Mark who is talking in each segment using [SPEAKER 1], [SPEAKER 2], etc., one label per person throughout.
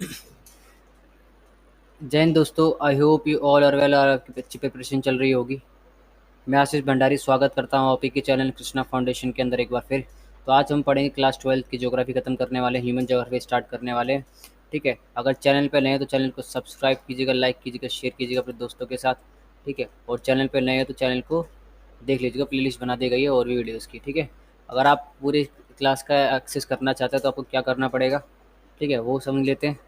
[SPEAKER 1] जय हिंद दोस्तों, I hope you all are well और आपकी अच्छी प्रिपरेशन चल रही होगी। मैं आशीष भंडारी स्वागत करता हूँ आपके चैनल कृष्णा फाउंडेशन के अंदर एक बार फिर। तो आज हम पढ़ेंगे क्लास 12 की ज्योग्राफी खत्म करने वाले हैं, ह्यूमन ज्योग्राफी स्टार्ट करने वाले हैं। ठीक है, अगर चैनल पर नए हैं तो चैनल को सब्सक्राइब कीजिएगा, लाइक कीजिएगा, शेयर कीजिएगा अपने दोस्तों के साथ। ठीक है, और चैनल पर नए हैं तो चैनल को देख लीजिएगा, प्लेलिस्ट बना दी गई है और भी वीडियोज़ की। ठीक है, अगर आप पूरी क्लास का एक्सेस करना चाहते हैं तो आपको क्या करना पड़ेगा, ठीक है, वो समझ लेते हैं।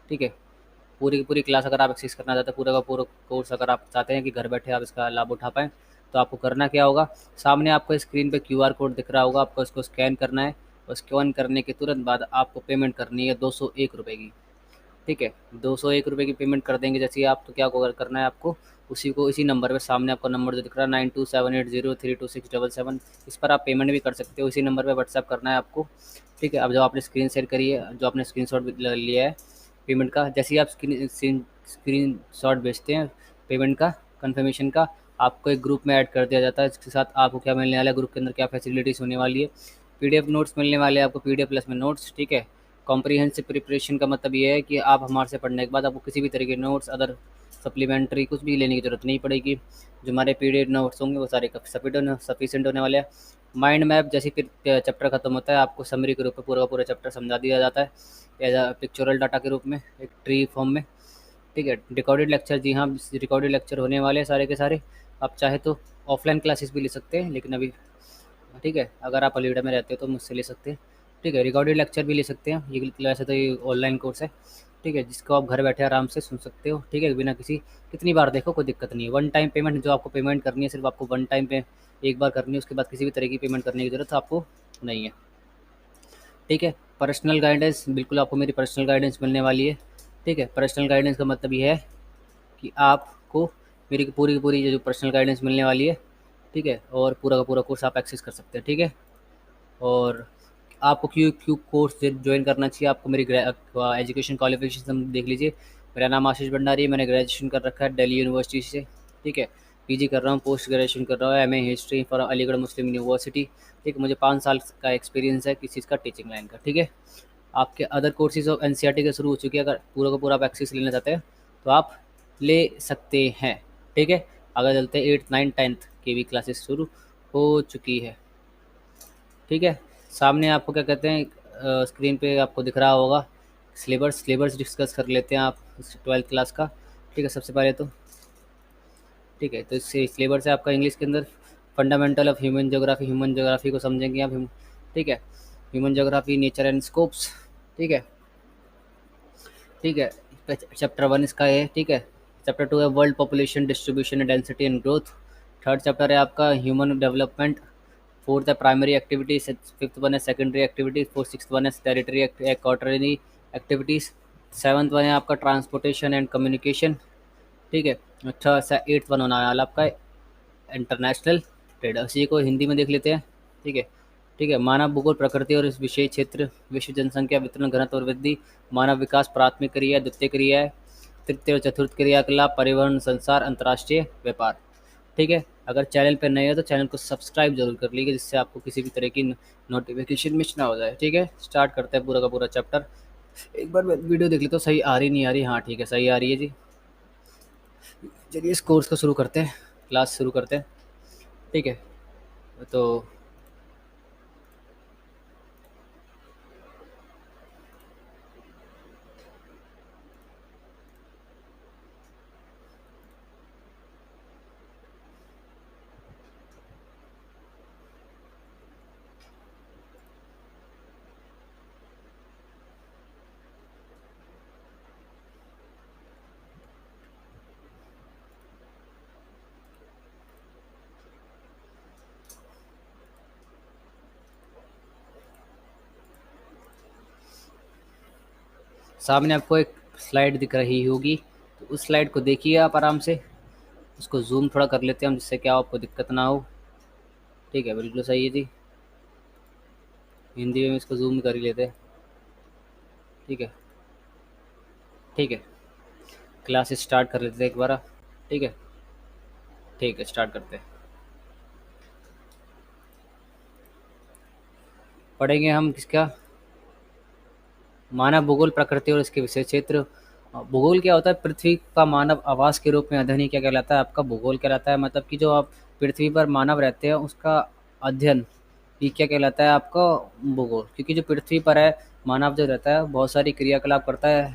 [SPEAKER 1] ठीक है, पूरी की पूरी क्लास अगर आप एक्सेस करना चाहते हैं, पूरा का पूरा कोर्स अगर आप चाहते हैं कि घर बैठे आप इसका लाभ उठा पाएँ, तो आपको करना क्या होगा। सामने आपको स्क्रीन पे क्यूआर कोड दिख रहा होगा, आपको इसको स्कैन करना है और स्कैन करने के तुरंत बाद आपको पेमेंट करनी है 201 रुपये की। ठीक है, 201 रुपये की पेमेंट कर देंगे जैसे ही आप, तो क्या करना है आपको, उसी को इसी नंबर पे, सामने आपका नंबर जो दिख रहा है 9278032677, इस पर आप पेमेंट भी कर सकते हो। इसी नंबर पे व्हाट्सएप करना है आपको। ठीक है, अब जो आपने स्क्रीन शेयर करी है, जो आपने स्क्रीन शॉट लिया है पेमेंट का, जैसे ही आप स्क्रीन शॉट भेजते हैं पेमेंट का, कन्फर्मेशन का, आपको एक ग्रुप में ऐड कर दिया जाता है। इसके साथ आपको क्या मिलने वाला है, ग्रुप के अंदर क्या फैसिलिटीज़ होने वाली है, पीडीएफ नोट्स मिलने वाले हैं आपको, पीडीएफ प्लस में नोट्स। ठीक है, कॉम्प्रीहेंसिव प्रिपरेशन का मतलब ये है कि आप हमारे से पढ़ने के बाद आपको किसी भी तरह के नोट्स, अदर सप्लीमेंट्री कुछ भी लेने की ज़रूरत नहीं पड़ेगी। जो हमारे पीडीएफ नोट्स होंगे वो सारे सफिशेंट होने वाले हैं। माइंड मैप जैसे फिर चैप्टर खत्म होता है, आपको समरी के रूप में पूरा का पूरा चैप्टर समझा दिया जाता है, एज अ पिक्चोरल डाटा के रूप में, एक ट्री फॉर्म में। ठीक है, रिकॉर्डेड लेक्चर, जी हाँ, रिकॉर्डेड लेक्चर होने वाले हैं सारे के सारे। आप चाहे तो ऑफलाइन क्लासेस भी ले सकते हैं, लेकिन अभी, ठीक है, अगर आप अलीगढ़ में रहते हो तो मुझसे ले सकते हैं। ठीक है, रिकॉर्डेड लेक्चर भी ले सकते हैं, ये वैसे तो ये ऑनलाइन कोर्स है। ठीक है, जिसको आप घर बैठे आराम से सुन सकते हो। ठीक है, बिना किसी, कितनी बार देखो कोई दिक्कत नहीं है। वन टाइम पेमेंट, जो आपको पेमेंट करनी है सिर्फ आपको वन टाइम पे एक बार करनी है, उसके बाद किसी भी तरह की पेमेंट करने की ज़रूरत आपको नहीं है। ठीक है, पर्सनल गाइडेंस, बिल्कुल आपको मेरी पर्सनल गाइडेंस मिलने वाली है। ठीक है, पर्सनल गाइडेंस का मतलब ये है कि आपको मेरी पूरी की पूरी जो पर्सनल गाइडेंस मिलने वाली है। ठीक है, और पूरा का पूरा कोर्स आप एक्सेस कर सकते हैं। ठीक है, और आपको क्यों क्यों कोर्स ज्वाइन करना चाहिए, आपको मेरी एजुकेशन क्वालिफिकेशन देख लीजिए। मेरा नाम आशीष भंडारी है, मैंने ग्रेजुएशन कर रखा है दिल्ली यूनिवर्सिटी से। ठीक है, पीजी कर रहा हूँ, पोस्ट ग्रेजुएशन कर रहा हूँ, MA history for Aligarh Muslim university. ठीक है, मुझे 5 साल का एक्सपीरियंस है किस चीज़ का, टीचिंग लाइन का। ठीक है, आपके अदर कोर्सेज ऑफ एनसीईआरटी के शुरू हो चुके हैं, अगर पूरा का पूरा आप एक्सेस लेना चाहते हैं तो आप ले सकते हैं। ठीक है, अगर चलते हैं 8th 9th 10th की भी क्लासेस शुरू हो चुकी है। ठीक है, सामने आपको क्या कहते हैं, स्क्रीन पे आपको दिख रहा होगा सिलेबस डिस्कस कर लेते हैं आप 12th क्लास का। ठीक है, सबसे पहले तो, ठीक है, तो इससे सिलेबस है आपका इंग्लिश के अंदर, फंडामेंटल ऑफ ह्यूमन जोग्राफी को समझेंगे आप। ठीक है, human geography, nature and scopes. ठीक है, ठीक है, चैप्टर 1 इसका है। ठीक है, चैप्टर 2 है world population distribution and density and growth. Third chapter है आपका ह्यूमन डेवलपमेंट। फोर्थ है प्राइमरी एक्टिविटीज, फिफ्थ वन है secondary activities, fourth six one है territory quarterly activities. Seventh one है आपका ट्रांसपोर्टेशन एंड कम्युनिकेशन। ठीक है, अच्छा सा एट्थ वन होना वाला आपका इंटरनेशनल ट्रेड। इसी को हिंदी में देख लेते हैं। ठीक है, ठीक है, मानव भूगोल, प्रकृति और इस विशेष क्षेत्र, विश्व जनसंख्या, वितरण, घनत्व और वृद्धि, मानव विकास, प्राथमिक क्रिया, द्वितीय क्रिया है, तृतीय और चतुर्थ क्रियाकलाप, परिवहन, संसार, अंतर्राष्ट्रीय व्यापार। ठीक है, अगर चैनल पर नए हो तो चैनल को सब्सक्राइब जरूर कर लीजिए, जिससे आपको किसी भी तरह की नोटिफिकेशन मिस ना हो जाए। ठीक है, स्टार्ट करते हैं पूरा का पूरा चैप्टर। एक बार मैं वीडियो देख लेता हूँ, सही आ रही नहीं आ रही। हाँ ठीक है, सही आ रही है जी। चलिए इस कोर्स को शुरू करते हैं, क्लास शुरू करते हैं। ठीक है, तो सामने आपको एक स्लाइड दिख रही होगी, तो उस स्लाइड को देखिए आप आराम से। उसको जूम थोड़ा कर लेते हैं हम, जिससे क्या आपको दिक्कत ना हो। ठीक है, बिल्कुल सही है जी, हिंदी में इसको जूम कर ही लेते हैं। ठीक है, ठीक है, क्लास स्टार्ट कर लेते हैं एक बार। ठीक है, ठीक है, स्टार्ट करते हैं। पढ़ेंगे हम किसका, मानव भूगोल प्रकृति और इसके विशेष क्षेत्र। भूगोल क्या होता है? पृथ्वी का मानव आवास के रूप में अध्ययन ही क्या कहलाता है? आपका भूगोल कहलाता है। मतलब कि जो आप पृथ्वी पर मानव रहते हैं उसका अध्ययन ये क्या कहलाता है? आपका भूगोल। क्योंकि जो पृथ्वी पर है मानव जो रहता है बहुत सारी क्रियाकलाप करता है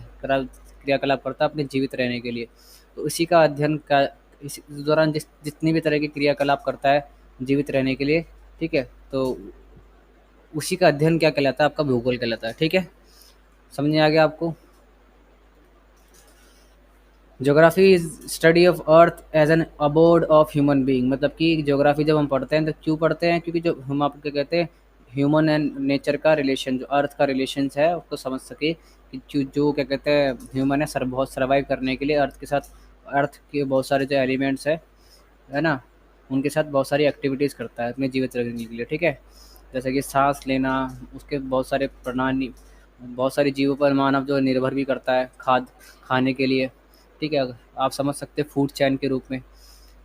[SPEAKER 1] अपने जीवित रहने के लिए। तो इसी का अध्ययन का इस दौरान जितनी भी तरह की क्रियाकलाप करता है जीवित रहने के लिए, ठीक है, तो उसी का अध्ययन क्या कहलाता है? आपका भूगोल कहलाता है। ठीक है, समझ में आ गया आपको? Geography is study of earth as an abode of human being. मतलब कि ज्योग्राफी जब हम पढ़ते हैं तो क्यों पढ़ते हैं? क्योंकि जो हम आपको क्या कहते हैं, ह्यूमन एंड नेचर का रिलेशन, जो अर्थ का रिलेशन है उसको समझ सके कि जो क्या कहते हैं ह्यूमन है बहुत सर्वाइव करने के लिए अर्थ के साथ, अर्थ के बहुत सारे जो एलिमेंट्स है ना, उनके साथ बहुत सारी एक्टिविटीज़ करता है अपने जीवित रहने के लिए। ठीक है, जैसे कि सांस लेना, उसके बहुत सारे प्रणाली, बहुत सारे जीवों पर मानव जो निर्भर भी करता है खाने के लिए। ठीक है, आप समझ सकते हैं फूड चैन के रूप में।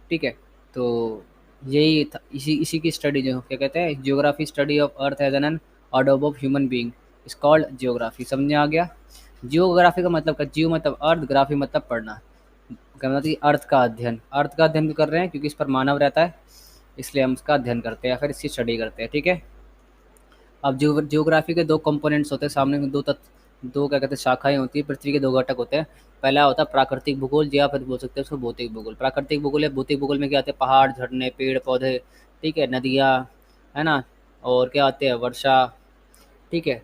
[SPEAKER 1] ठीक है, तो यही था, इसी इसी की स्टडी जो क्या कहते हैं, geography study of earth as an order of human being is called geography. समझ में आ गया? जियोग्राफी का मतलब जियो मतलब अर्थ, ग्राफी मतलब पढ़ना। क्या मतलब कि अर्थ का अध्ययन क्यों कर रहे हैं? क्योंकि इस पर मानव रहता है, इसलिए हम इसका अध्ययन करते हैं या फिर इसकी स्टडी करते हैं। ठीक है, अब जियोग्राफी के दो कंपोनेंट्स होते हैं, सामने में दो क्या कहते हैं शाखाएं होती है। पृथ्वी के दो घटक होते हैं। पहला होता है प्राकृतिक भूगोल, या फिर बोल सकते हैं उसको भौतिक भूगोल। प्राकृतिक भूगोल है, भौतिक भूगोल में क्या आते हैं? पहाड़, झरने, पेड़ पौधे, ठीक है, नदियाँ, है ना, और क्या आते हैं? वर्षा, ठीक है,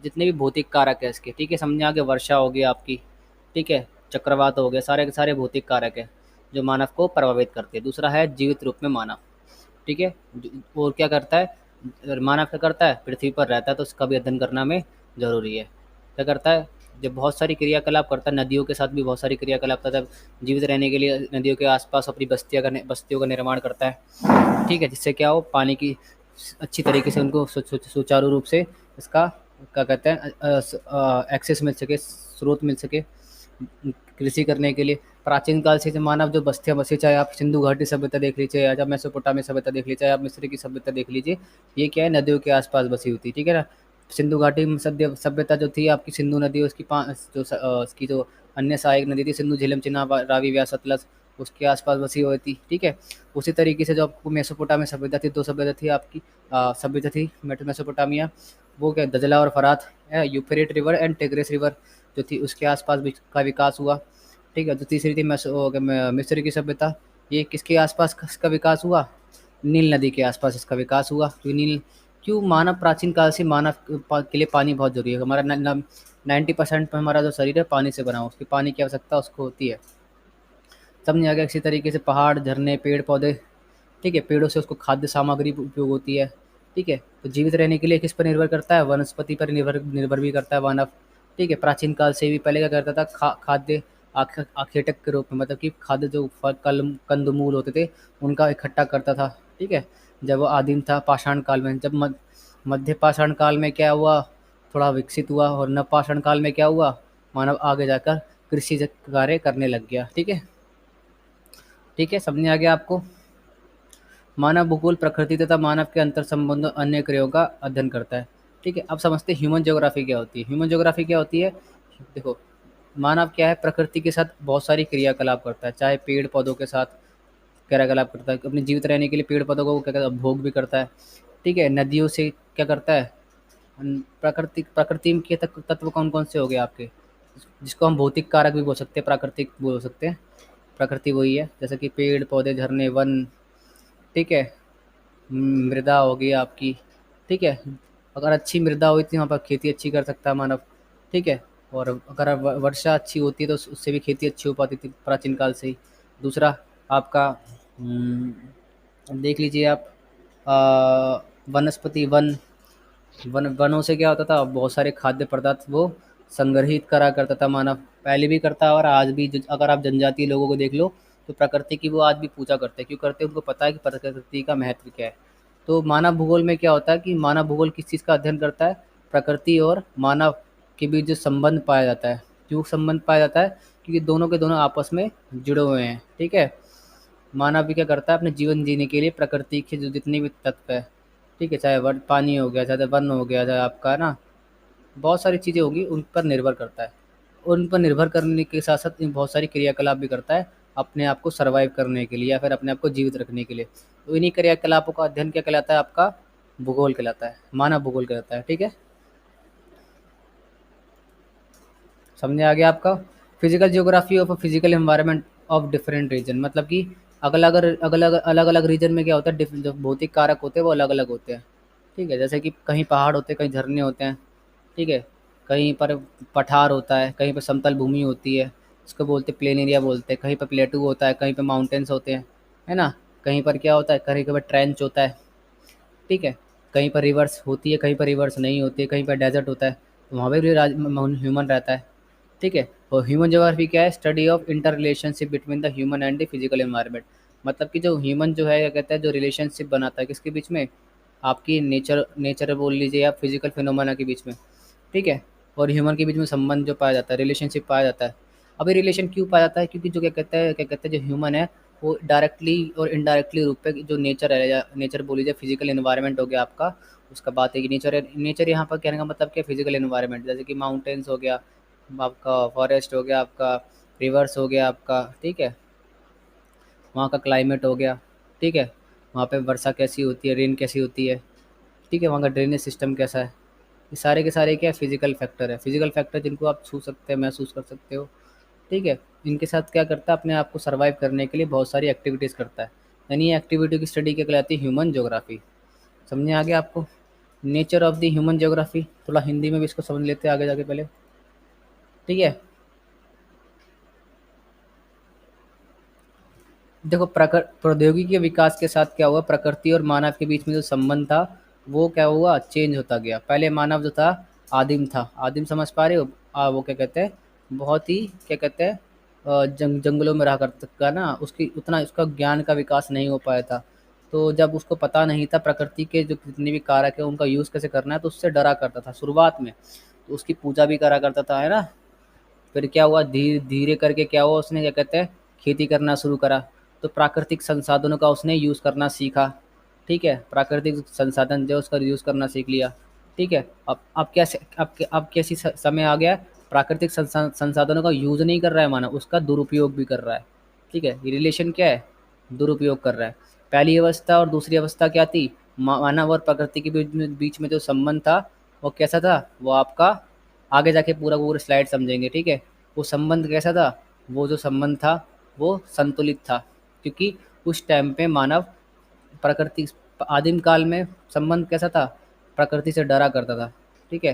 [SPEAKER 1] जितने भी भौतिक कारक है इसके। ठीक है, समझने आ गया? वर्षा हो गई आपकी, ठीक है, चक्रवात हो गया, सारे के सारे भौतिक कारक है जो मानव को प्रभावित करते हैं। दूसरा है जीवित रूप में मानव। ठीक है, और क्या करता है मानव? क्या करता है? पृथ्वी पर रहता है तो उसका भी अध्ययन करना में ज़रूरी है। क्या करता है? जब बहुत सारी क्रियाकलाप करता है, नदियों के साथ भी बहुत सारी क्रियाकलाप करता है, जीवित रहने के लिए नदियों के आसपास अपनी बस्तियों का निर्माण करता है। ठीक है, जिससे क्या हो, पानी की अच्छी तरीके से उनको सुचारू रूप से इसका क्या कहते हैं एक्सेस मिल सके, स्रोत मिल सके कृषि करने के लिए। प्राचीन काल से जो मानव जो बस्तियाँ बसी, चाहे आप सिंधु घाटी सभ्यता देख लीजिए, या जब मेसोपोटामिया सभ्यता देख लीजिए, चाहे आप मिस्र की सभ्यता देख लीजिए, ये क्या है? नदियों के आसपास बसी हुई थी। ठीक है ना? सिंधु घाटी सभ्यता जो थी आपकी, सिंधु नदी, उसकी जो अन्य सहायक नदी थी, सिंधु, झेलम, चिनाब, रावी, व्यास, सतलज, उसके आसपास बसी हुई थी। ठीक है, उसी तरीके से जो आपको मेसोपोटामिया सभ्यता थी, दो सभ्यता थी आपकी, सभ्यता थी मेसोपोटामिया, वो क्या, दजला और फरात, यूफ्रेट रिवर एंड टिग्रिस रिवर जो थी उसके आसपास भी का विकास हुआ। ठीक है, जो तीसरी थी मिस्र की सभ्यता, ये किसके आसपास इसका विकास हुआ? नील नदी के आसपास इसका विकास हुआ। क्यों मानव प्राचीन काल से मानव के लिए पानी बहुत जरूरी है। हमारा 90% हमारा जो शरीर है पानी से बना हुआ, उसकी पानी की आवश्यकता उसको होती है। समझ आ गया? इसी तरीके से पहाड़, झरने, पेड़ पौधे, ठीक है, पेड़ों से उसको खाद्य सामग्री उपयोग होती है। ठीक है, तो जीवित रहने के लिए किस पर निर्भर करता है? वनस्पति पर निर्भर भी करता है मानव। ठीक है, प्राचीन काल से भी पहले क्या करता था? खाद्य आखेटक के रूप में, मतलब कि खाद्य जो कंदमूल होते थे उनका इकट्ठा करता था। ठीक है, जब वो आदिम था पाषाण काल में, जब मध्य पाषाण काल में क्या हुआ? थोड़ा विकसित हुआ, और नव पाषाण काल में क्या हुआ? मानव आगे जाकर कृषि कार्य करने लग गया। ठीक है, ठीक है, समझ में आ गया आपको? मानव भूगोल प्रकृति तथा मानव के अंतर संबंध अन्य क्रियाओं का अध्ययन करता है। ठीक है, अब समझते हैं ह्यूमन ज्योग्राफी क्या होती है। ह्यूमन ज्योग्राफी क्या होती है? देखो, मानव क्या है? प्रकृति के साथ बहुत सारी क्रियाकलाप करता है, चाहे पेड़ पौधों के साथ क्रियाकलाप करता है, अपने जीवित रहने के लिए पेड़ पौधों को क्या कहता है? भोग भी करता है। ठीक है, नदियों से क्या करता है? प्रकृति के तत्व कौन कौन से हो गए आपके, जिसको हम भौतिक कारक भी बोल सकते हैं, प्राकृतिक बोल सकते हैं। प्रकृति वही है, जैसे कि पेड़ पौधे, झरने, वन, ठीक है, मृदा होगी आपकी। ठीक है, अगर अच्छी मृदा हुई तो वहाँ पर खेती अच्छी कर सकता है मानव। ठीक है, और अगर वर्षा अच्छी होती है तो उससे भी खेती अच्छी हो पाती थी प्राचीन काल से ही। दूसरा आपका देख लीजिए आप, वनस्पति, वनों से क्या होता था? बहुत सारे खाद्य पदार्थ वो संग्रहित करा करता था मानव, पहले भी करता है और आज भी। अगर आप जनजातीय लोगों को देख लो तो प्रकृति की वो आज भी पूजा करते हैं। क्यों करते हैं? उनको पता है कि प्रकृति का महत्व क्या है। तो मानव भूगोल में क्या होता है कि मानव भूगोल किस चीज़ का अध्ययन करता है? प्रकृति और मानव के बीच जो संबंध पाया जाता है। क्यों संबंध पाया जाता है? क्योंकि दोनों के दोनों आपस में जुड़े हुए हैं। ठीक है, मानव भी क्या करता है? अपने जीवन जीने के लिए प्रकृति के जो जितने भी तत्व है, ठीक है, चाहे वन पानी हो गया, चाहे वन हो गया, चाहे आपका ना बहुत सारी चीज़ें होंगी उन पर निर्भर करता है। उन पर निर्भर करने के साथ-साथ इन बहुत सारी क्रियाकलाप भी करता है, अपने आप को सर्वाइव करने के लिए या फिर अपने आप को जीवित रखने के लिए। तो इन्हीं क्रियाकलापों का अध्ययन क्या कहलाता है आपका? भूगोल कहलाता है, मानव भूगोल कहलाता है, ठीक है? समझ में आ गया आपका? Physical geography of a physical environment of different region, मतलब कि अलग-अलग रीजन में क्या होता है, जो भौतिक कारक होते हैं वो अलग-अलग होते हैं, ठीक है? जैसे कि कहीं पहाड़ होते हैं, कहीं झरने होते हैं, ठीक है? कहीं पर पठार होता है, कहीं पर समतल भूमि होती है, उसको बोलते हैं प्लेन एरिया बोलते हैं, कहीं पर प्लेटू होता है, कहीं पर माउंटेन्स होते हैं, है ना? कहीं पर क्या होता है, कहीं पर ट्रेंच होता है, ठीक है? कहीं पर रिवर्स होती है, कहीं पर रिवर्स नहीं होती है, कहीं पर डेजर्ट होता है, तो वहाँ पे भी ह्यूमन रहता है, ठीक है? और ह्यूमन ज्योग्राफी क्या है? Study of inter relationship between the human and the physical environment, मतलब कि जो ह्यूमन जो है क्या कहता है, जो रिलेशनशिप बनाता है किसके बीच में? आपकी नेचर नेचर बोल लीजिए या फिजिकल फिनोमेना के बीच में, ठीक है? और ह्यूमन के बीच में संबंध जो पाया जाता है, रिलेशनशिप पाया जाता है। अब ये रिलेशन क्यों पाया जाता है? क्योंकि जो क्या कहते हैं जो ह्यूमन है, वो डायरेक्टली और इनडायरेक्टली रूप पे जो नेचर है या नेचर बोल लीजिए फिजिकल एनवायरनमेंट हो गया आपका, उसका बात है कि नेचर है। नेचर यहाँ पर कहने का मतलब क्या? फिजिकल एनवायरनमेंट, जैसे कि माउंटेन्स हो गया आपका, फॉरेस्ट हो गया आपका, रिवर्स हो गया आपका, ठीक है? वहाँ का क्लाइमेट हो गया, ठीक है? वहाँ पे वर्षा कैसी होती है, रेन कैसी होती है, ठीक है? वहाँ का ड्रेनेज सिस्टम कैसा है? ये सारे के सारे क्या है? फिजिकल फैक्टर है। फिजिकल फैक्टर जिनको आप छू सकते हैं, महसूस कर सकते हो, ठीक है? इनके साथ क्या करता है? अपने आप को सर्वाइव करने के लिए बहुत सारी एक्टिविटीज़ करता है। यानी ये एक्टिविटी की स्टडी क्या कहलाती है? Human geography. समझ आ गया आपको? Nature of the human geography, थोड़ा हिंदी में भी इसको समझ लेते हैं आगे जाके पहले, ठीक है? देखो प्रौद्योगिकी के विकास के साथ क्या हुआ, प्रकृति और मानव के बीच में जो संबंध था वो क्या हुआ? चेंज होता गया। पहले मानव जो था आदिम था, आदिम समझ पा रहे हो? वो क्या कहते हैं, बहुत ही क्या कहते हैं, जंगलों में रहा करता था ना, उसकी उतना उसका ज्ञान का विकास नहीं हो पाया था। तो जब उसको पता नहीं था प्रकृति के जो जितने भी कारक है उनका यूज़ कैसे करना है, तो उससे डरा करता था शुरुआत में। तो उसकी पूजा भी करा करता था, है ना? फिर क्या हुआ, धीरे धीरे करके क्या हुआ, उसने क्या कहते हैं खेती करना शुरू करा। तो प्राकृतिक संसाधनों का उसने यूज़ करना सीखा, ठीक है? प्राकृतिक संसाधन जो उसका यूज़ करना सीख लिया, ठीक है? अब कैसे अब कैसी समय आ गया है, प्राकृतिक संसाधनों का यूज़ नहीं कर रहा है मानव, उसका दुरुपयोग भी कर रहा है, ठीक है? ये रिलेशन क्या है? दुरुपयोग कर रहा है। पहली अवस्था और दूसरी अवस्था क्या थी? मानव और प्रकृति के बीच में जो संबंध था वो कैसा था? वो आपका आगे जाके पूरा पूरा स्लाइड समझेंगे, ठीक है? वो संबंध कैसा था? वो जो संबंध था वो संतुलित था, क्योंकि उस टाइम पे मानव प्रकृति आदिम काल में संबंध कैसा था? प्रकृति से डरा करता था, ठीक है?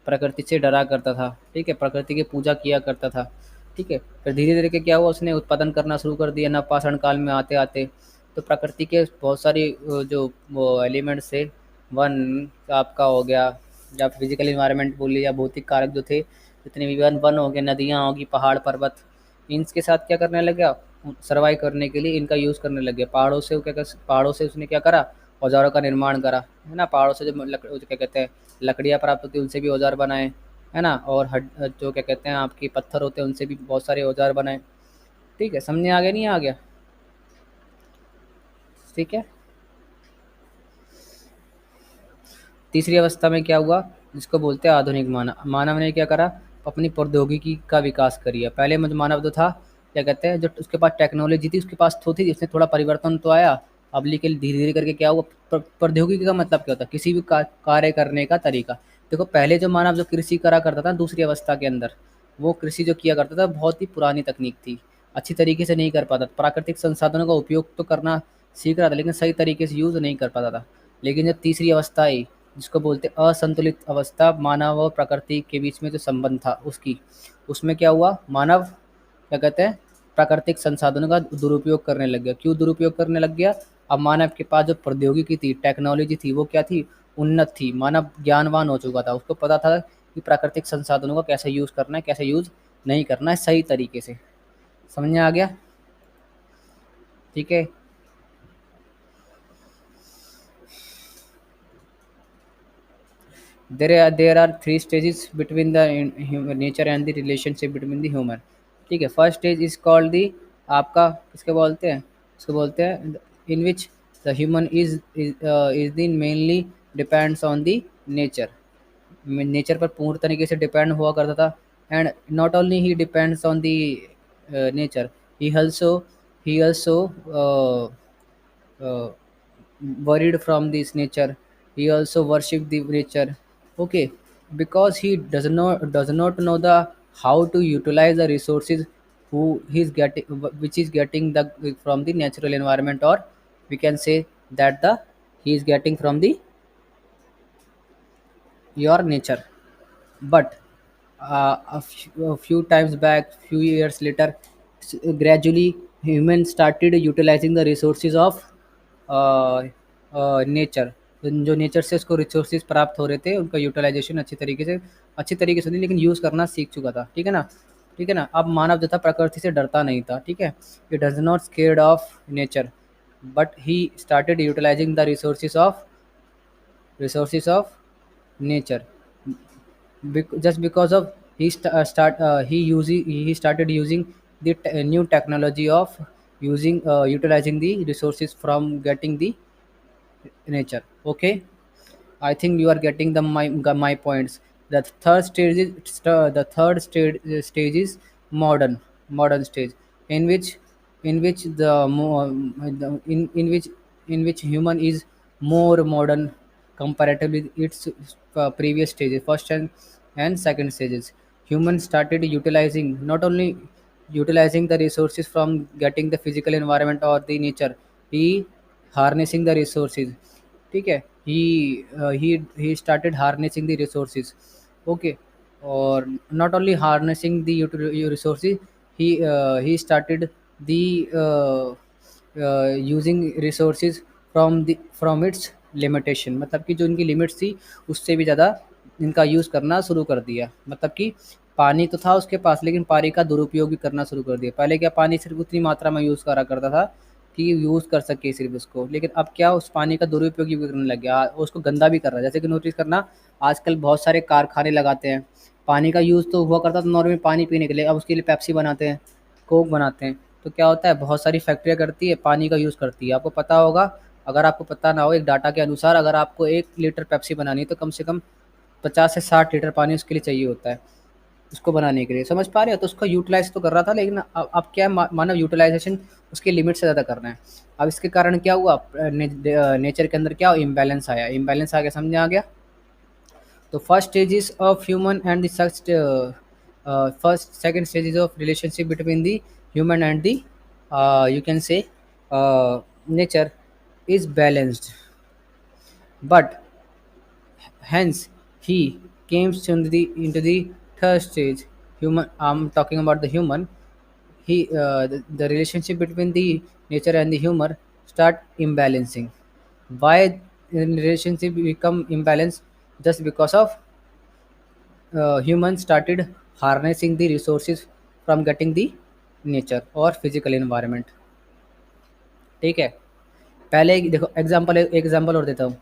[SPEAKER 1] प्रकृति से डरा करता था, ठीक है? प्रकृति की पूजा किया करता था, ठीक है? फिर धीरे धीरे के क्या हुआ, उसने उत्पादन करना शुरू कर दिया नवपाषाण काल में आते आते। तो प्रकृति के बहुत सारी जो वो एलिमेंट्स थे, वन आपका हो गया या फिजिकल इन्वायरमेंट बोलिए या भौतिक कारक जो थे, जितने भी वन वन हो गए, नदियाँ होगी, पहाड़ पर्वत, इनके साथ क्या करने लग गया? सर्वाइव करने के लिए इनका यूज़ करने लग गया। पहाड़ों से उसने क्या करा? औजारों का निर्माण करा, है ना? पहाड़ों से जो क्या कहते हैं लकड़ियाँ प्राप्त होती है उनसे भी औजार बनाए, है ना? और जो क्या कहते हैं आपकी पत्थर होते हैं उनसे भी बहुत सारे औजार बनाए, ठीक है? समझ आ गया नहीं आ गया? ठीक है। तीसरी अवस्था में क्या हुआ, जिसको बोलते हैं आधुनिक मानव। मानव ने क्या करा? अपनी प्रौद्योगिकी का विकास करिए। पहले में जो मानव जो था क्या कहते हैं, जो उसके पास टेक्नोलॉजी थी उसके पास तो थी, इसमें थोड़ा परिवर्तन तो आया। अब लेकिन धीरे धीरे करके क्या हुआ, प्रौद्योगिकी का मतलब क्या होता है? किसी भी कार्य करने का तरीका। देखो पहले जो मानव जो कृषि करा करता था दूसरी अवस्था के अंदर, वो कृषि जो किया करता था बहुत ही पुरानी तकनीक थी, अच्छी तरीके से नहीं कर पाता। प्राकृतिक संसाधनों का उपयोग तो करना सीख रहा था लेकिन सही तरीके से यूज़ नहीं कर पाता था। लेकिन जब तीसरी अवस्था आई, जिसको बोलते हैं असंतुलित अवस्था, मानव और प्रकृति के बीच में जो संबंध था उसकी, उसमें क्या हुआ, मानव क्या कहते हैं प्राकृतिक संसाधनों का दुरुपयोग करने लग गया। क्यों दुरुपयोग करने लग गया? अब मानव के पास जो प्रौद्योगिकी थी, टेक्नोलॉजी थी, वो क्या थी? उन्नत थी। मानव ज्ञानवान हो चुका था, उसको पता था कि प्राकृतिक संसाधनों का कैसे यूज़ करना है, कैसे यूज़ नहीं करना है सही तरीके से। समझ में आ गया? ठीक है। There are three stages between the nature and the relationship between the human, ठीक है? First stage is called the, आपका किसके बोलते हैं? इसको बोलते हैं in which the human is the mainly depends on the nature, nature पर पूर्ण तरीके से डिपेंड हुआ करता था। And not only he depends on the nature, he also uh, worried from this nature. He also worship the nature. Okay, because he does not know the how to utilize the resources who he's getting, which is getting the from the natural environment, or we can say that the he is getting from the your nature. But a few times back, few years later, gradually humans started utilizing the resources of nature. जो nature से उसको resources प्राप्त हो रहे थे उनका utilisation अच्छी तरीके से नहीं, लेकिन यूज़ करना सीख चुका था। ठीक है ना, ठीक है ना। अब मानव जो था प्रकृति से डरता नहीं था। ठीक है, it does not scared of nature, but he started utilising the resources of nature. Just because of he started using the new technology of utilizing the resources from getting the nature. Okay, I think you are getting my points. The third stage is modern stage, in which in which human is more modern comparatively its previous stages, first and second stages. Humans started utilizing, not only utilizing the resources from getting the physical environment or the nature, he harnessing the resources. ठीक है, he started harnessing the resources. Okay, or not only harnessing the resources, he started the using resources from its limitation, मतलब कि जो इनकी limits थी उससे भी ज़्यादा इनका यूज़ करना शुरू कर दिया। मतलब कि पानी तो था उसके पास, लेकिन पानी का दुरुपयोग भी करना शुरू कर दिया। पहले क्या, पानी सिर्फ उतनी मात्रा में यूज़ करा करता था कि यूज़ कर सके सिर्फ उसको, लेकिन अब क्या, उस पानी का दुरुपयोग भी करने लग गया, उसको गंदा भी कर रहा है। जैसे कि नोटिस करना, आजकल बहुत सारे कारखाने लगाते हैं। पानी का यूज़ तो हुआ करता था नॉर्मल पानी पीने के लिए, अब उसके लिए पेप्सी बनाते हैं, कोक बनाते हैं। तो क्या होता है, बहुत सारी फैक्ट्रियाँ करती है, पानी का यूज़ करती है। आपको पता होगा, अगर आपको पता ना हो, एक डाटा के अनुसार अगर आपको 1 लीटर पेप्सी बनानी है तो कम से कम 50 से 60 लीटर पानी उसके लिए चाहिए होता है, उसको बनाने के लिए। समझ पा रहे हो? तो उसका यूटिलाइज तो कर रहा था, लेकिन अब क्या है, मानव यूटिलाइजेशन उसके लिमिट से ज़्यादा करना है। अब इसके कारण क्या हुआ, नेचर के अंदर क्या इम्बैलेंस आया, इम्बैलेंस आ गया, समझ आ गया। तो first stages of human and first second stages of relationship between the human and the you can say nature is balanced, but hence he comes into the third stage. Human, I'm talking about the human. The relationship between the nature and the human start imbalancing. Why relationship become imbalanced? Just because of humans started harnessing the resources from getting the nature or physical environment. ठीक है, पहले देखो example और देता हूँ।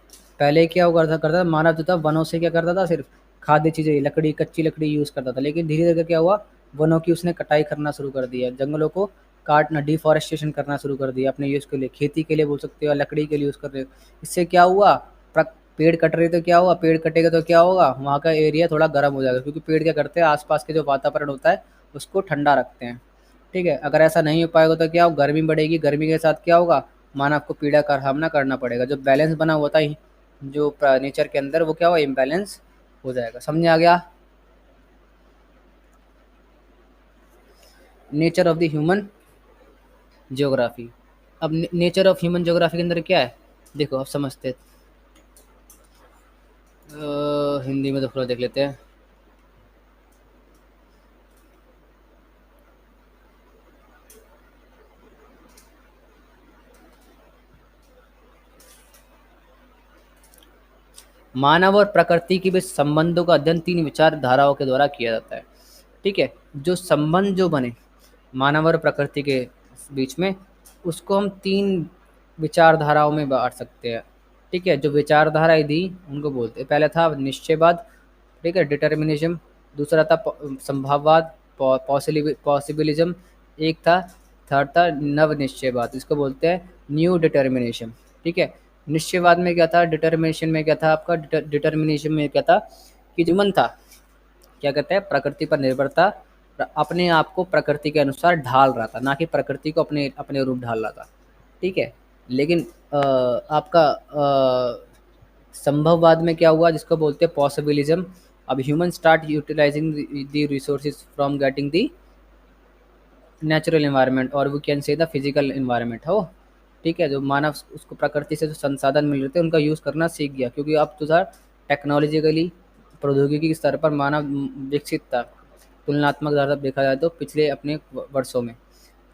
[SPEAKER 1] पहले क्या हुआ करता था, मानव जो था वनों से क्या करता था, सिर्फ खाद्य चीज़ें, लकड़ी, कच्ची लकड़ी यूज़ करता था। लेकिन धीरे धीरे क्या हुआ, वनों की उसने कटाई करना शुरू कर दिया, जंगलों को काटना, डिफॉरेस्टेशन करना शुरू कर दिया अपने यूज़ के लिए, खेती के लिए बोल सकते हो, लकड़ी के लिए यूज़ कर रहे हो। इससे क्या हुआ, पेड़ कट रहे तो क्या हुआ, पेड़ कटेगा तो क्या होगा, वहाँ का एरिया थोड़ा गर्म हो जाएगा, क्योंकि पेड़ क्या करते हैं, आसपास के जो वातावरण होता है उसको ठंडा रखते हैं। ठीक है, अगर ऐसा नहीं हो पाएगा तो क्या हो, गर्मी बढ़ेगी, गर्मी के साथ क्या होगा, मानव को पीड़ा का सामना करना पड़ेगा। जो बैलेंस बना हुआ था जो नेचर के अंदर, वो क्या हुआ, इम्बैलेंस हो जाएगा। समझ आ गया? Nature of the human geography. अब नेचर ऑफ ह्यूमन जियोग्राफी के अंदर क्या है, देखो अब समझते हैं। हिंदी में तो थोड़ा देख लेते हैं। मानव और प्रकृति के बीच संबंधों का अध्ययन 3 विचारधाराओं के द्वारा किया जाता है। ठीक है, जो संबंध जो बने मानव और प्रकृति के बीच में, उसको हम 3 विचारधाराओं में बांट सकते हैं। ठीक है, जो विचारधाराएं दी उनको बोलते हैं। पहले था निश्चयवाद, ठीक है, डिटर्मिनिज्म। दूसरा था संभाववाद, पॉसिबिलिज्म। एक था, थर्ड था नव निश्चयवाद, इसको बोलते हैं न्यू डिटर्मिनेशन। ठीक है, निश्चयवाद में क्या था, डिटर्मिनेशन में क्या था आपका, डिटर्मिनेशन में क्या था कि ह्यूमन था, क्या कहते हैं, प्रकृति पर निर्भरता, अपने आप को प्रकृति के अनुसार ढाल रहा था, ना कि प्रकृति को अपने अपने रूप ढाल रहा था। ठीक है। लेकिन आपका संभववाद में क्या हुआ, जिसको बोलते हैं पॉसिबिलिज्म। अब human start utilising the resources from getting the natural environment, और we can say the physical environment हो। ठीक है। जो मानव उसको प्रकृति से जो संसाधन मिल रहे थे उनका यूज़ करना सीख गया, क्योंकि अब तो सर टेक्नोलॉजिकली, प्रौद्योगिकी के स्तर पर मानव विकसित था, तुलनात्मक आधार पर देखा जाए तो पिछले अपने वर्षों में।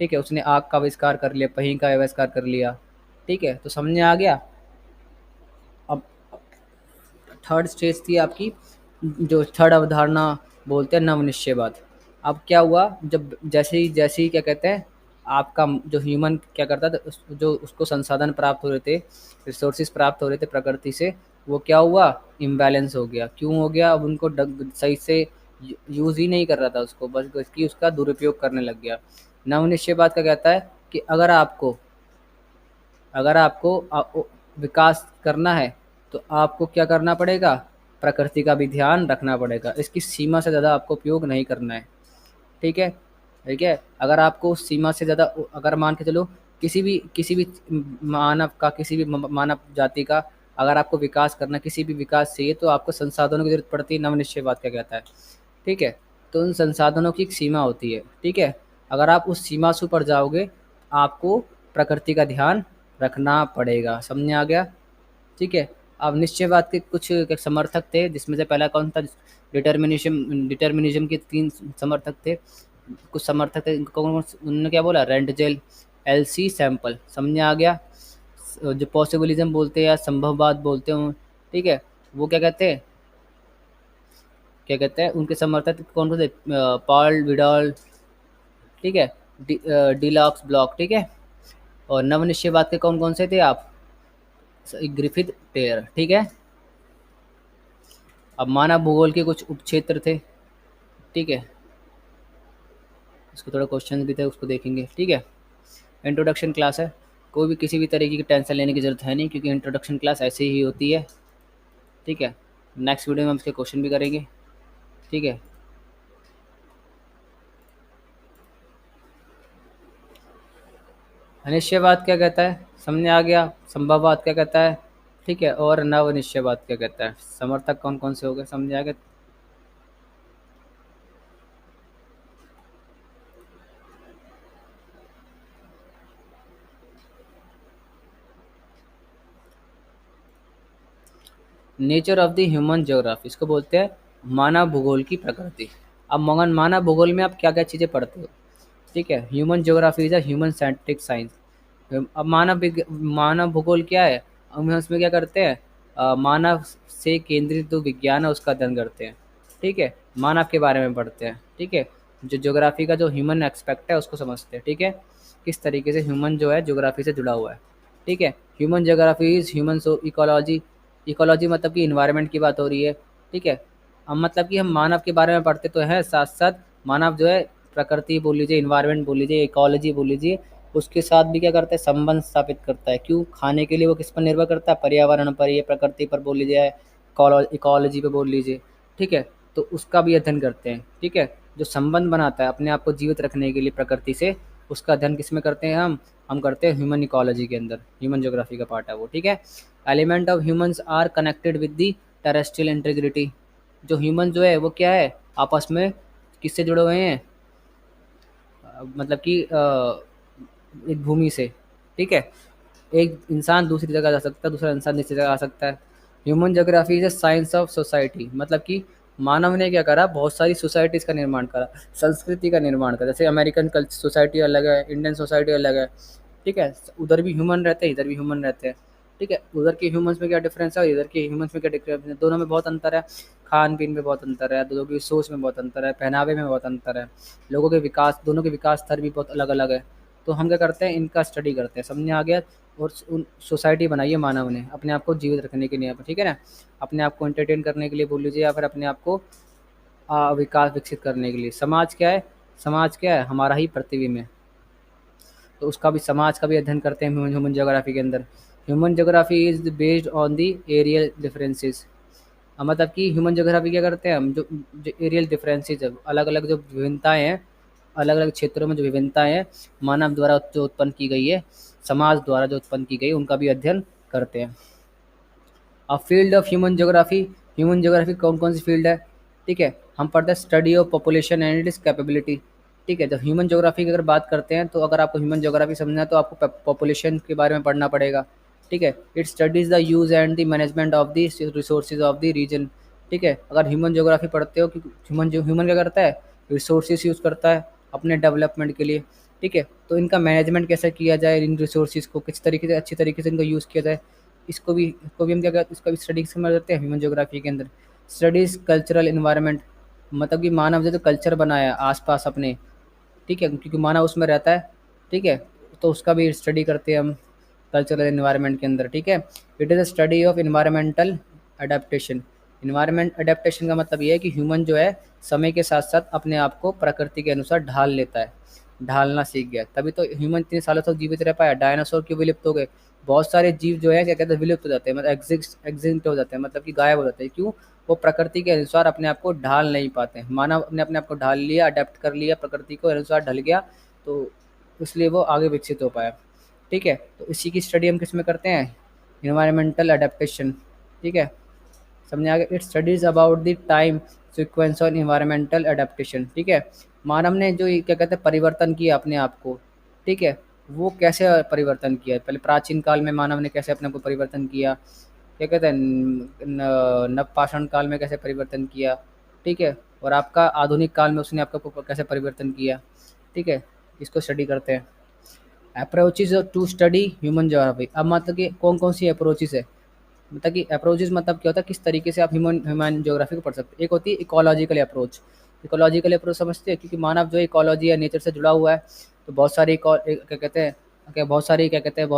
[SPEAKER 1] ठीक है। उसने आग का आविष्कार कर लिया, पहिए का आविष्कार कर लिया। ठीक है। तो समझ में आ गया। अब थर्ड स्टेज थी आपकी, जो थर्ड अवधारणा बोलते हैं नवनिश्चयवाद। अब क्या हुआ, जब जैसे ही क्या कहते हैं, आपका जो ह्यूमन क्या करता था, जो उसको संसाधन प्राप्त हो रहे थे, रिसोर्सेज प्राप्त हो रहे थे प्रकृति से, वो क्या हुआ, इम्बैलेंस हो गया। क्यों हो गया, अब उनको सही से यूज़ ही नहीं कर रहा था उसको, बस कि उसका दुरुपयोग करने लग गया। नवनिश्चयवाद का कहता है कि अगर आपको विकास करना है तो आपको क्या करना पड़ेगा, प्रकृति का भी ध्यान रखना पड़ेगा, इसकी सीमा से ज़्यादा आपको उपयोग नहीं करना है। ठीक है। ठीक है। अगर आपको उस सीमा से ज़्यादा, अगर मान के चलो किसी भी मानव का, किसी भी मानव जाति का अगर आपको विकास करना, किसी भी विकास चाहिए, तो आपको संसाधनों की जरूरत पड़ती है। नवनिश्चयवाद क्या कहता है। ठीक है। तो उन संसाधनों की एक सीमा होती है। ठीक है। अगर आप उस सीमा से ऊपर जाओगे, आपको प्रकृति का ध्यान रखना पड़ेगा। समझ में आ गया। ठीक है। अब निश्चयवाद के कुछ समर्थक थे, जिसमें से पहला कौन था, डिटर्मिनिज्म के 3 समर्थक थे। कुछ समर्थक थे, उन्होंने क्या बोला, रेंटजेल, एलसी सैंपल। समझ में आ गया। जो पॉसिबिलिज्म बोलते हैं या संभववाद बोलते हैं, ठीक है, वो क्या कहते हैं उनके समर्थक कौन कौन थे, पॉल विडॉल, ठीक है, डिलॉक्स ब्लॉक, ठीक है। और नवनिश्चयवाद के कौन कौन से थे आप, ग्रिफिथ टेलर, ठीक है। अब मानव भूगोल के कुछ उपक्षेत्र थे। ठीक है। इसको थोड़ा क्वेश्चन भी थे, उसको देखेंगे। ठीक है। इंट्रोडक्शन क्लास है, कोई भी किसी भी तरीके की टेंशन लेने की ज़रूरत है नहीं, क्योंकि इंट्रोडक्शन क्लास ऐसे ही होती है। ठीक है। नेक्स्ट वीडियो में हम इसके क्वेश्चन भी करेंगे। ठीक है। अनिश्चयवाद क्या कहता है, समझ में आ गया। संभववाद क्या कहता है, ठीक है। और नवनिश्चयवाद क्या कहता है, समर्थक कौन कौन से हो गए, समझ आ गया। Nature of the human geography, इसको बोलते हैं मानव भूगोल की प्रकृति। अब मगन मानव भूगोल में आप क्या क्या चीज़ें पढ़ते हो। ठीक है। Human geography is a human scientific science. अब मानव भूगोल क्या है, हम उसमें क्या करते हैं, मानव से केंद्रित जो विज्ञान है उसका अध्ययन करते हैं। ठीक है। मानव के बारे में पढ़ते हैं। ठीक है। जो ज्योग्राफी का जो ह्यूमन एक्सपेक्ट है उसको समझते हैं। ठीक है। किस तरीके से ह्यूमन जो है ज्योग्राफी से जुड़ा हुआ है। ठीक है। Human geography is human so ecology. Ecology मतलब कि इन्वायरमेंट की बात हो रही है। ठीक है। अब मतलब कि हम मानव के बारे में पढ़ते तो हैं, साथ साथ मानव जो है प्रकृति बोल लीजिए, इन्वायरमेंट बोल लीजिए, इकोलॉजी बोल लीजिए, उसके साथ भी क्या करता है, संबंध स्थापित करता है। क्यों, खाने के लिए वो किस पर निर्भर करता है, पर्यावरण पर, ये प्रकृति पर बोल लीजिए, इकोलॉजी पे बोल लीजिए। ठीक है। तो उसका भी अध्ययन करते हैं। ठीक है। जो संबंध बनाता है अपने आप को जीवित रखने के लिए प्रकृति से, उसका अध्ययन किस में करते हैं, हम करते हैं ह्यूमन इकोलॉजी के अंदर, ह्यूमन ज्योग्राफी का पार्ट है वो। ठीक है। Element of humans are connected with the terrestrial integrity. जो ह्यूमन जो है वो क्या है, आपस में किससे जुड़े हुए हैं, मतलब कि एक भूमि से। ठीक है। एक इंसान दूसरी जगह जा सकता है, दूसरा इंसान दूसरी जगह आ सकता है। Human geography is a science of society, मतलब कि मानव ने क्या करा, बहुत सारी सोसाइटीज़ का निर्माण करा, संस्कृति का निर्माण करा। जैसे अमेरिकन कल्चर सोसाइटी अलग है, इंडियन सोसाइटी अलग है। ठीक है। उधर भी ह्यूमन रहते हैं, इधर भी ह्यूमन रहते हैं। ठीक है। उधर के ह्यूमंस में क्या डिफरेंस है और इधर के ह्यूमंस में क्या डिफरेंस है, दोनों में बहुत अंतर है। खान पीन में बहुत अंतर है, लोगों की सोच में बहुत अंतर है, पहनावे में बहुत अंतर है, लोगों के विकास, दोनों के विकास स्तर भी बहुत अलग अलग है। तो हम क्या करते हैं, इनका स्टडी करते हैं। समझ आ गया। और उन सोसाइटी बनाई है मानव ने अपने आप को जीवित रखने के लिए, ठीक है ना, अपने आप को एंटरटेन करने के लिए बोल लीजिए, या फिर अपने आप को विकास विकसित करने के लिए। समाज क्या है, समाज क्या है, हमारा ही पृथ्वी में, तो उसका भी, समाज का भी अध्ययन करते हैं ह्यूमन ज्योग्राफी के अंदर। Human geography is based on the areal differences. मतलब कि ह्यूमन ज्योग्राफी क्या करते हैं हम, जो एरियल डिफरेंसेस है, अलग अलग जो विभिन्नताएं हैं, अलग अलग क्षेत्रों में जो विभिन्नताएं हैं, मानव द्वारा जो उत्पन्न की गई है, समाज द्वारा जो उत्पन्न की गई, उनका भी अध्ययन करते हैं। अब फील्ड ऑफ ह्यूमन ज्योग्राफी कौन कौन सी फील्ड है? ठीक है, हम पढ़ते हैं study of population and it's capability. ठीक है, जब ह्यूमन ज्योग्राफी की अगर बात करते हैं, तो अगर आपको ह्यूमन ज्योग्राफी समझना है तो आपको पॉपुलेशन के बारे में पढ़ना पड़ेगा। ठीक है, it studies the use and the management of the resources of the region. ठीक है, अगर ह्यूमन ज्योग्राफी पढ़ते हो कि ह्यूमन क्या करता है, रिसोर्सेज यूज़ करता है अपने डेवलपमेंट के लिए। ठीक है, तो इनका मैनेजमेंट कैसे किया जाए, इन रिसोर्सेज को किस तरीके से अच्छी तरीके से इनको यूज़ किया जाए, इसको भी हम क्या कहते हैं, इसका भी स्टडी समझ करते हैं ह्यूमन ज्योग्राफी के अंदर। स्टडीज कल्चरल इन्वायरमेंट, मतलब कि मानव जो कल्चर बनाया आसपास अपने, ठीक है, क्योंकि मानव उसमें रहता है। ठीक है, तो उसका भी स्टडी करते हैं हम कल्चरल इन्वायरमेंट के अंदर। ठीक है, it is a study of environmental adaptation. Environment adaptation का मतलब ये है कि ह्यूमन जो है समय के साथ साथ अपने आप को प्रकृति के अनुसार ढाल लेता है, ढालना सीख गया, तभी तो ह्यूमन इतने सालों तक जीवित रह पाया। डायनासोर क्यों विलुप्त हो गए? बहुत सारे जीव जो है क्या कहते हैं, विलुप्त हो जाते हैं, मतलब एग्जिस्ट हो जाते हैं, मतलब कि गायब हो जाते हैं। क्यों? वो प्रकृति के अनुसार अपने आप को ढाल नहीं पाते हैं। मानव ने अपने आप को ढाल लिया, अडेप्ट कर लिया, प्रकृति को अनुसार ढल गया, तो इसलिए वो आगे विकसित हो पाया। ठीक है, तो इसी की स्टडी हम किस में करते हैं, इन्वायरमेंटल अडेप्टेशन। ठीक है, समझे आगे? It studies about the time sequence और इन्वायरमेंटल अडेप्टेशन। ठीक है, मानव ने जो क्या कहते हैं परिवर्तन किया अपने आप को, ठीक है, वो कैसे परिवर्तन किया, पहले प्राचीन काल में मानव ने कैसे अपने को परिवर्तन किया, क्या कहते हैं नवपाषाण काल में कैसे परिवर्तन किया, ठीक है, और आपका आधुनिक काल में उसने आपका को कैसे परिवर्तन किया। ठीक है, इसको स्टडी करते हैं। Approaches to study human geography, अब मतलब कि कौन कौन सी अप्रोचेज है, मतलब कि अप्रोचेज मतलब क्या होता है, किस तरीके से आप ह्यूमन ज्योग्राफी को पढ़ सकते हैं। एक होती है इकोलॉजिकल अप्रोच। इकोलॉजिकल अप्रोच समझते हैं, क्योंकि मानव जो इकोलॉजी या नेचर से जुड़ा हुआ है, तो बहुत सारी क्या कहते हैं, बहुत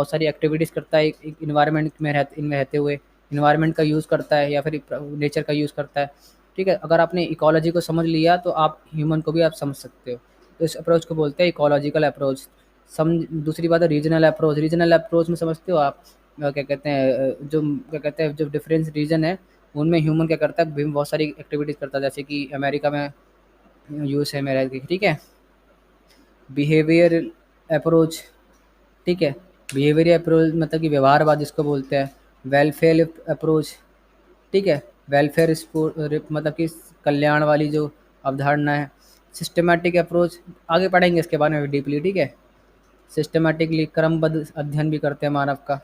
[SPEAKER 1] सारी एक्टिविटीज़ करता है इन्वायरमेंट में इनमें रहते हुए, इन्वायरमेंट का यूज़ करता है या फिर नेचर का यूज़ करता है। ठीक है, अगर आपने इकोलॉजी को समझ लिया तो आप ह्यूमन को भी आप समझ सकते हो। तो इस अप्रोच को बोलते हैं इकोलॉजिकल अप्रोच। दूसरी बात है रीजनल अप्रोच। रीजनल अप्रोच में समझते हो आप, क्या कहते हैं जो क्या कहते हैं जो डिफरेंस रीजन है, उनमें ह्यूमन क्या करता है, बहुत सारी एक्टिविटीज़ करता है, जैसे कि अमेरिका में यूएसए में रहती है। ठीक है, बिहेवियर अप्रोच। ठीक है, बिहेवियर अप्रोच मतलब कि व्यवहारवाद जिसको बोलते हैं। Welfare approach. ठीक है, वेलफेयर मतलब कि कल्याण वाली जो अवधारणा है। सिस्टमैटिक अप्रोच आगे पढ़ेंगे इसके बारे में डीपली। ठीक है, सिस्टमैटिकली क्रमबद्ध अध्ययन भी करते हैं मानव का।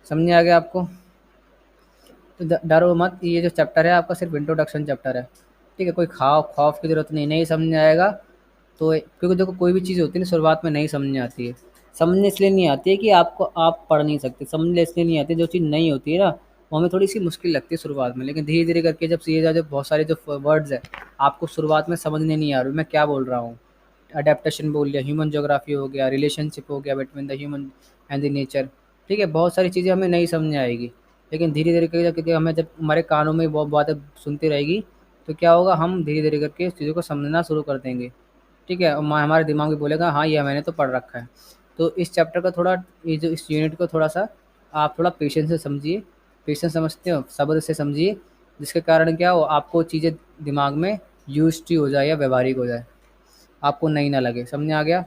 [SPEAKER 1] समझ आ गया आपको? तो डरो मत, ये जो चैप्टर है आपका सिर्फ इंट्रोडक्शन चैप्टर है। ठीक है, कोई खौफ की ज़रूरत नहीं, नहीं समझ में आएगा तो, क्योंकि देखो कोई भी चीज़ होती है ना शुरुआत में नहीं समझ में आती है। समझने इसलिए नहीं आती है कि आपको आप पढ़ नहीं सकते, समझने इसलिए नहीं आती, जो चीज़ नहीं होती है ना वो हमें थोड़ी सी मुश्किल लगती है शुरुआत में, लेकिन धीरे धीरे करके जब ये जो बहुत सारे जो वर्ड्स है आपको शुरुआत में समझने नहीं आ रही मैं क्या बोल रहा हूँ। अडेप्टेशन बोल लिया, ह्यूमन ज्योग्राफी हो गया, रिलेशनशिप हो गया between the human and the nature. ठीक है, बहुत सारी चीज़ें हमें नहीं समझ में आएगी, लेकिन धीरे धीरे करके क्योंकि हमें जब हमारे कानों में बहुत बातें सुनती रहेगी तो क्या होगा, हम धीरे धीरे करके उस चीज़ों को समझना शुरू कर देंगे। ठीक है, और हमारे दिमाग में बोलेगा हाँ ये मैंने तो पढ़ रखा है। तो इस चैप्टर का थोड़ा, ये जो इस यूनिट को थोड़ा सा आप थोड़ा पेशेंस से समझिए, पेशेंस समझते हो, सब्र से समझिए, जिसके कारण क्या हो आपको चीज़ें दिमाग में यूज टू हो जाए या व्यवहारिक हो जाए, आपको नहीं ना लगे। समझ आ गया?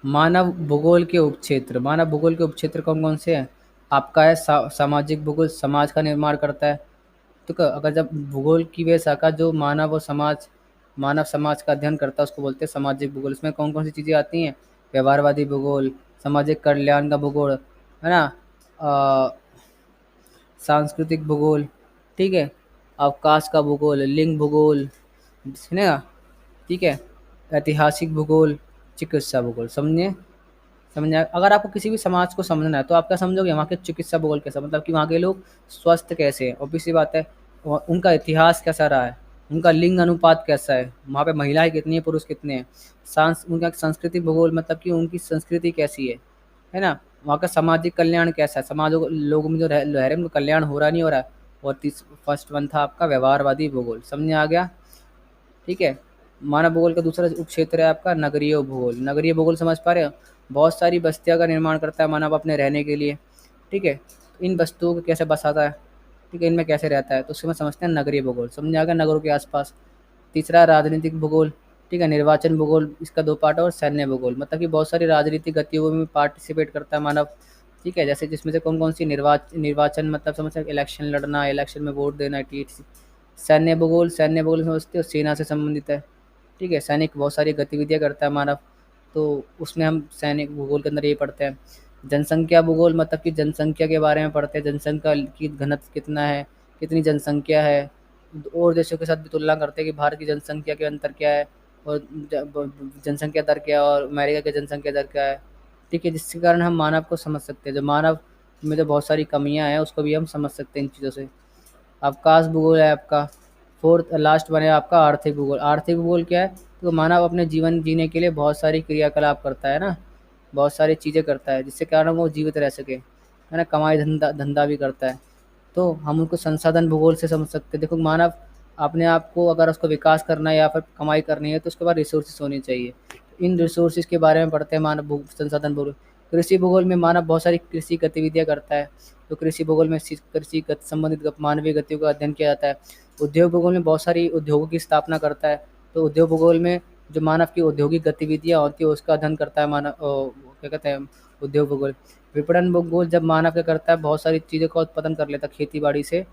[SPEAKER 1] मानव भूगोल के उपक्षेत्र, मानव भूगोल के उपक्षेत्र कौन कौन से हैं? आपका है सामाजिक भूगोल, समाज का निर्माण करता है। तो अगर जब भूगोल की वे शाखा जो मानव समाज का अध्ययन करता है उसको बोलते हैं सामाजिक भूगोल। इसमें कौन कौन सी चीज़ें आती हैं? व्यवहारवादी भूगोल, सामाजिक कल्याण का भूगोल, है ना, सांस्कृतिक भूगोल, ठीक है, अवकाश का भूगोल, लिंग भूगोल, है ना, ठीक है, ऐतिहासिक भूगोल, चिकित्सा भूगोल। समझे? अगर आपको किसी भी समाज को समझना है तो आप क्या समझोगे, वहाँ के चिकित्सा भूगोल कैसा, मतलब कि वहाँ के लोग स्वस्थ कैसे हैं, ऑब्वियस सी बात है, उनका इतिहास कैसा रहा है, उनका लिंग अनुपात कैसा है, वहाँ पे महिलाएं कितनी हैं, पुरुष कितने हैं, उनका संस्कृति भूगोल मतलब कि उनकी संस्कृति कैसी है ना, वहाँ का सामाजिक कल्याण कैसा है, लोगों में जो रह रहे हैं उनका कल्याण हो रहा नहीं हो रहा है। और फर्स्ट वन था आपका व्यवहारवादी भूगोल। समझ आ गया? ठीक है, मानव भूगोल का दूसरा उपक्षेत्र है आपका नगरीय भूगोल। नगरीय भूगोल समझ पा रहे हो? बहुत सारी बस्तियों का निर्माण करता है मानव अपने रहने के लिए, ठीक है? तो इन बस्तियों को कैसे बसाता है, ठीक है, इनमें कैसे रहता है, तो उसको मैं समझते हैं नगरीय भूगोल। समझ आ गया नगरों के आसपास। तीसरा राजनीतिक भूगोल, ठीक है, निर्वाचन भूगोल, इसका दो पार्ट है, और सैन्य भूगोल, मतलब कि बहुत सारी राजनीतिक गतिविधियों में पार्टिसिपेट करता है मानव, ठीक है, जैसे जिसमें से कौन कौन सी निर्वाचन मतलब समझ सकते, इलेक्शन लड़ना, इलेक्शन में वोट देना, टीट। सैन्य भूगोल समझते हो, सेना से संबंधित है, ठीक है, सैनिक बहुत सारी गतिविधियाँ करता है मानव, तो उसमें हम सैनिक भूगोल के अंदर ये पढ़ते हैं। जनसंख्या भूगोल, मतलब कि जनसंख्या के बारे में पढ़ते हैं, जनसंख्या की घनत्व कितना है, कितनी जनसंख्या है, और देशों के साथ भी तुलना करते हैं कि भारत की जनसंख्या के अंतर क्या है, और जनसंख्या दर क्या है, और अमेरिका की जनसंख्या दर क्या है, ठीक है, जिसके कारण हम मानव को समझ सकते हैं, जो मानव में जो बहुत सारी कमियां हैं उसको भी हम समझ सकते हैं इन चीज़ों से। अवकाश भूगोल है आपका। फोर्थ लास्ट बने आपका आर्थिक भूगोल। आर्थिक भूगोल क्या है, तो मानव अपने जीवन जीने के लिए बहुत सारी क्रियाकलाप करता है ना, बहुत सारी चीज़ें करता है जिससे कारण वो जीवित रह सके, है ना, कमाई धंधा धंधा भी करता है। तो हम उनको संसाधन भूगोल से समझ सकते हैं। देखो मानव अपने आप को अगर उसको विकास करना है या फिर कमाई करनी है तो उसके पास रिसोर्सेज होनी चाहिए। इन रिसोर्सेज के बारे में पढ़ते हैं मानव संसाधन भूगोल। कृषि भूगोल में मानव बहुत सारी कृषि गतिविधियाँ करता है, तो कृषि भूगोल में संबंधित मानवीय गतियों का अध्ययन किया जाता है। उद्योग भूगोल में बहुत सारी उद्योगों की स्थापना करता है, तो उद्योग भूगोल में जो मानव की औद्योगिक गतिविधियाँ होती है उसका अध्ययन करता है मानव, क्या कहते हैं, उद्योग भूगोल। विपणन भूगोल जब मानव क्या करता है, बहुत सारी चीज़ों का उत्पादन कर लेता है खेती बाड़ी से,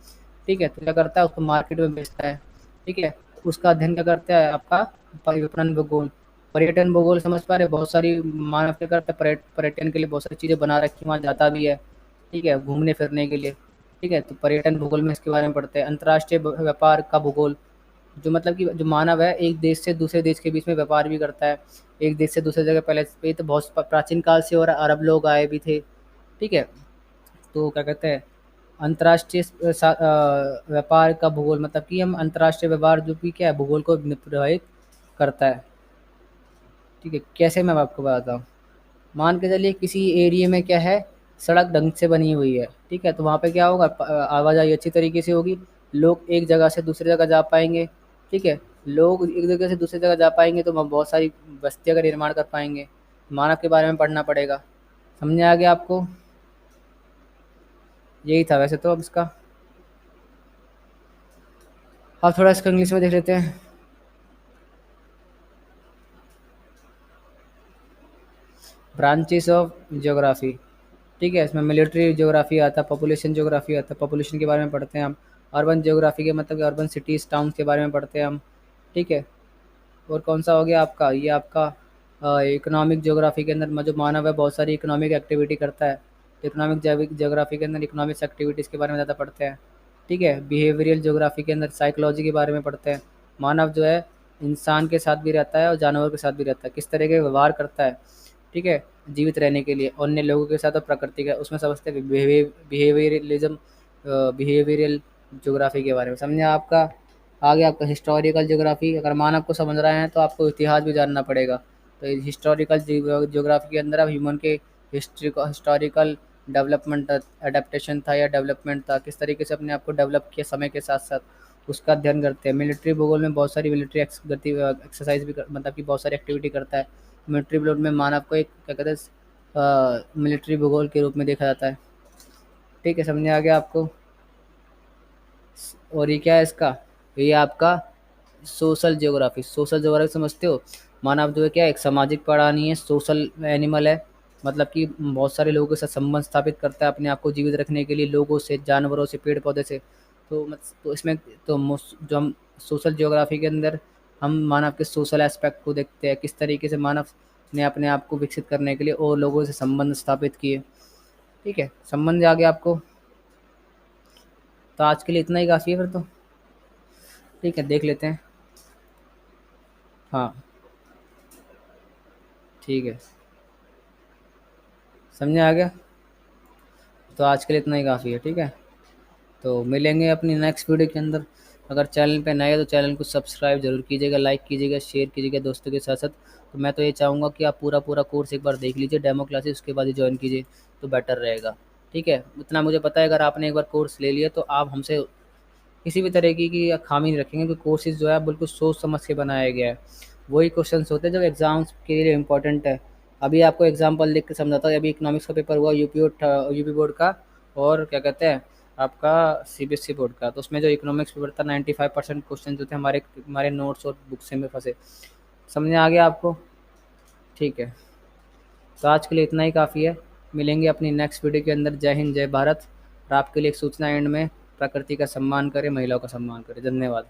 [SPEAKER 1] ठीक है, तो क्या करता है उसको मार्केट में बेचता है, ठीक है, उसका अध्ययन क्या करता है आपका विपणन भूगोल। पर्यटन भूगोल समझ पा रहे हैं? बहुत सारी मानव क्या करता है, पर्यटन के लिए बहुत सारी चीज़ें बना रखी, वहाँ जाता भी है, ठीक है, घूमने फिरने के लिए, ठीक है, तो पर्यटन भूगोल में इसके बारे में पढ़ते हैं। अंतर्राष्ट्रीय व्यापार का भूगोल, जो मतलब कि जो मानव है एक देश से दूसरे देश के बीच में व्यापार भी करता है, एक देश से दूसरे जगह, पहले ये तो बहुत प्राचीन काल से, और अरब लोग आए भी थे, ठीक है, तो क्या कहते हैं अंतर्राष्ट्रीय व्यापार का भूगोल, मतलब कि हम अंतर्राष्ट्रीय व्यवहार जो भी क्या है भूगोल को प्रभावित करता है, ठीक है। कैसे मैं आपको बताता हूँ, मान के चलिए किसी एरिया में क्या है, सड़क ढंग से बनी हुई है, ठीक है, तो वहाँ पे क्या होगा, आवाजाही अच्छी तरीके से होगी, लोग एक जगह से दूसरी जगह जा पाएंगे, ठीक है, लोग एक जगह से दूसरी जगह जा पाएंगे तो वहाँ बहुत सारी बस्तियों का निर्माण कर पाएंगे। मानव के बारे में पढ़ना पड़ेगा। समझ आ गया आपको? यही था वैसे तो अब इसका। अब थोड़ा इसको इंग्लिश में देख लेते हैं। ब्रांचेस ऑफ ज्योग्राफी, ठीक है, इसमें मिलिट्री ज्योग्राफी आता है, पॉपुलेशन ज्योग्राफी आता है, पॉपुलेशन के बारे में पढ़ते हैं हम। अर्बन ज्योग्राफी के मतलब अर्बन सिटीज़ टाउन के बारे में पढ़ते हैं हम, ठीक है। और कौन सा हो गया आपका, ये आपका इकोनॉमिक ज्योग्राफी के अंदर जो मानव है बहुत सारी इकोनॉमिक एक्टिविटी करता है, तो इकोनॉमिक ज्योग्राफी के अंदर इकोनॉमिक्स एक्टिविटीज़ के बारे में ज़्यादा पढ़ते हैं, ठीक है। बिहेवियरल ज्योग्राफी के अंदर साइकोलॉजी के बारे में पढ़ते हैं। मानव जो है इंसान के साथ भी रहता है और जानवर के साथ भी रहता है, किस तरह के व्यवहार करता है, ठीक है, जीवित रहने के लिए अन्य लोगों के साथ और प्रकृति का, उसमें समझते हैं बिहेवियरलिज्म, बिहेवियरल ज्योग्राफी के बारे में। समझे आपका? आगे आपका हिस्टोरिकल ज्योग्राफी, अगर मानव को समझ रहे हैं तो आपको इतिहास भी जानना पड़ेगा। तो हिस्टोरिकल ज्योग्राफी के अंदर आप ह्यूमन के हिस्टोरिकल डेवलपमेंट, अडेप्टेशन था या डेवलपमेंट था, किस तरीके से अपने आप को डेवलप किया समय के साथ साथ, उसका अध्ययन करते हैं। मिलिट्री भूगोल में बहुत सारी मिलिट्री एक्सरसाइज भी मतलब कि बहुत सारी एक्टिविटी करता है। मिलिट्री भूगोल में मानव को एक क्या कहते हैं मिलिट्री भूगोल के रूप में देखा जाता है, ठीक है, समझ आ गया आपको? और ये क्या है इसका, ये आपका सोशल ज्योग्राफी। सोशल ज्योग्राफी समझते हो? मानव जो है क्या एक सामाजिक प्राणी है, सोशल एनिमल है, मतलब कि बहुत सारे लोगों के साथ संबंध स्थापित करता है अपने आप को जीवित रखने के लिए, लोगों से, जानवरों से, पेड़ पौधे से। तो इसमें तो जो हम सोशल ज्योग्राफी के अंदर हम मानव के सोशल एस्पेक्ट को देखते हैं, किस तरीके से मानव ने अपने आप को विकसित करने के लिए और लोगों से संबंध स्थापित किए, ठीक है, संबंध आ गया आपको? तो आज के लिए इतना ही काफ़ी है फिर तो, ठीक है, देख लेते हैं। हाँ, ठीक है, समझे आ गया? तो आज के लिए इतना ही काफ़ी है, ठीक है। तो मिलेंगे अपनी नेक्स्ट वीडियो के अंदर। अगर चैनल पे नए हो तो चैनल को सब्सक्राइब जरूर कीजिएगा, लाइक कीजिएगा, शेयर कीजिएगा दोस्तों के साथ साथ। तो मैं तो ये चाहूँगा कि आप पूरा पूरा कोर्स एक बार देख लीजिए, डेमो क्लासेस, उसके बाद ही ज्वाइन कीजिए तो बेटर रहेगा, ठीक है। इतना मुझे पता है अगर आपने एक बार कोर्स ले लिया तो आप हमसे किसी भी तरह की खामी नहीं रखेंगे, क्योंकि कोर्सेज जो है बिल्कुल सोच समझ के बनाया गया है। वही क्वेश्चंस होते हैं जो एग्ज़ाम्स के लिए इम्पोर्टेंट है। अभी आपको एग्जांपल देख के समझाता हूँ। अभी इकोनॉमिक्स का पेपर हुआ यूपी बोर्ड का, और क्या कहते हैं आपका सीबीएसई बोर्ड का। तो उसमें जो इकोनॉमिक्स पेपर था 95% क्वेश्चन जो थे हमारे हमारे नोट्स और बुक से में फंसे। समझ में आ गया आपको? ठीक है, तो आज के लिए इतना ही काफ़ी है। मिलेंगे अपनी नेक्स्ट वीडियो के अंदर। जय हिंद, जय भारत। और आपके लिए एक सूचना एंड में, प्रकृति का सम्मान करें, महिलाओं का सम्मान करें। धन्यवाद।